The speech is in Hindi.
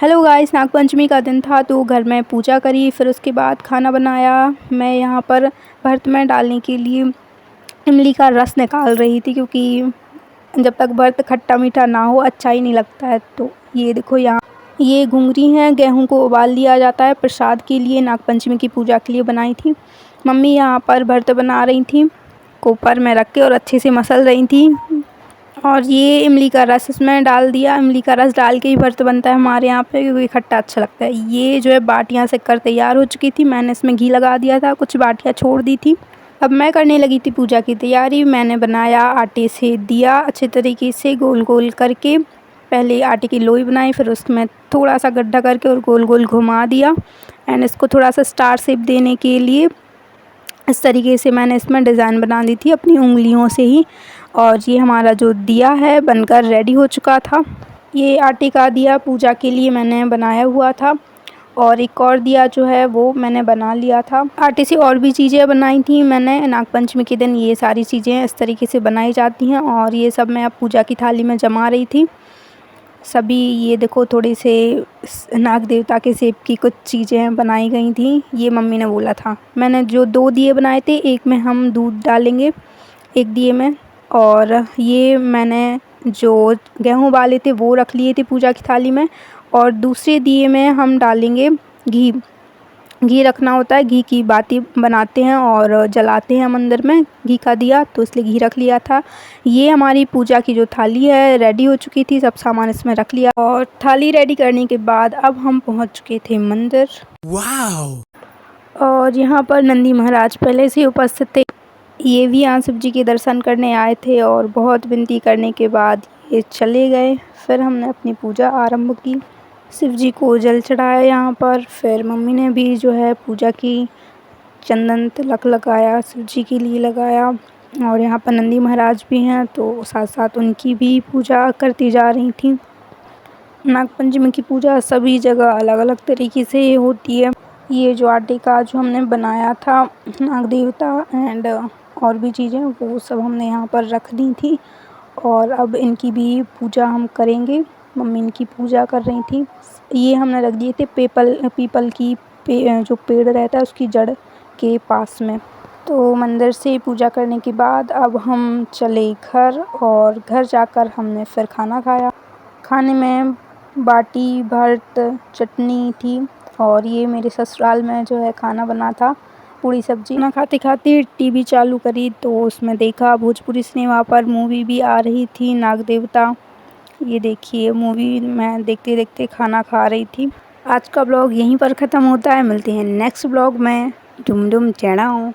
हेलो गाइस, नागपंचमी का दिन था तो घर में पूजा करी, फिर उसके बाद खाना बनाया। मैं यहाँ पर व्रत में डालने के लिए इमली का रस निकाल रही थी, क्योंकि जब तक व्रत खट्टा मीठा ना हो अच्छा ही नहीं लगता है। तो ये देखो, यहाँ ये घुंगरी हैं, गेहूं को उबाल लिया जाता है प्रसाद के लिए, नागपंचमी की पूजा के लिए बनाई थी। मम्मी यहाँ पर व्रत बना रही थी, कुकर में रख के और अच्छे से मसल रही थी। और ये इमली का रस इसमें डाल दिया। इमली का रस डाल के ही व्रत बनता है हमारे यहाँ पे, क्योंकि खट्टा अच्छा लगता है। ये जो है बाटियाँ शक्कर तैयार हो चुकी थी, मैंने इसमें घी लगा दिया था, कुछ बाटियाँ छोड़ दी थी। अब मैं करने लगी थी पूजा की तैयारी। मैंने बनाया आटे से दिया अच्छे तरीके से गोल गोल करके। पहले आटे की लोई बनाई, फिर उसमें थोड़ा सा गड्ढा करके और गोल गोल घुमा दिया। एंड इसको थोड़ा सा स्टार शेप देने के लिए इस तरीके से मैंने इसमें डिज़ाइन बना दी थी अपनी उंगलियों से ही। और ये हमारा जो दिया है बनकर रेडी हो चुका था। ये आटे का दिया पूजा के लिए मैंने बनाया हुआ था। और एक और दिया जो है वो मैंने बना लिया था। आटे से और भी चीज़ें बनाई थी मैंने। नागपंचमी के दिन ये सारी चीज़ें इस तरीके से बनाई जाती हैं, और ये सब मैं अब पूजा की थाली में जमा रही थी। सभी ये देखो, थोड़े से नाग देवता के शेप की कुछ चीज़ें बनाई गई थी। ये मम्मी ने बोला था। मैंने जो 2 दिए बनाए थे, एक में हम दूध डालेंगे एक दिए में, और ये मैंने जो गेहूँ उबाले थे वो रख लिए थे पूजा की थाली में। और दूसरे दिए में हम डालेंगे घी। घी रखना होता है, घी की बाती बनाते हैं और जलाते हैं मंदिर में घी का दिया, तो इसलिए घी रख लिया था। ये हमारी पूजा की जो थाली है रेडी हो चुकी थी, सब सामान इसमें रख लिया। और थाली रेडी करने के बाद अब हम पहुंच चुके थे मंदिर। वाओ! और यहाँ पर नंदी महाराज पहले से उपस्थित थे। ये भी यहाँ शिव जी के दर्शन करने आए थे, और बहुत विनती करने के बाद ये चले गए। फिर हमने अपनी पूजा आरंभ की, शिव जी को जल चढ़ाया यहाँ पर। फिर मम्मी ने भी जो है पूजा की, चंदन तिलक लगाया, शिव जी के लिए लगाया। और यहाँ पर नंदी महाराज भी हैं, तो साथ साथ उनकी भी पूजा करती जा रही थी। नागपंचमी की पूजा सभी जगह अलग अलग तरीके से होती है। ये जो आटे का जो हमने बनाया था नाग देवता एंड और भी चीज़ें, वो सब हमने यहाँ पर रख दी थी। और अब इनकी भी पूजा हम करेंगे। मम्मी इनकी पूजा कर रही थी। ये हमने रख दिए थे पीपल की जो पेड़ रहता है उसकी जड़ के पास में। तो मंदिर से पूजा करने के बाद अब हम चले घर, और घर जाकर हमने फिर खाना खाया। खाने में बाटी भर्त चटनी थी, और ये मेरे ससुराल में जो है खाना बना था, पूरी सब्जी। खाना खाते खाते टीवी चालू करी, तो उसमें देखा भोजपुरी सिनेमा पर मूवी भी आ रही थी नाग देवता। ये देखिए मूवी मैं देखते देखते खाना खा रही थी। आज का ब्लॉग यहीं पर ख़त्म होता है। मिलते हैं नेक्स्ट ब्लॉग में। डुम डुम चैनाओ।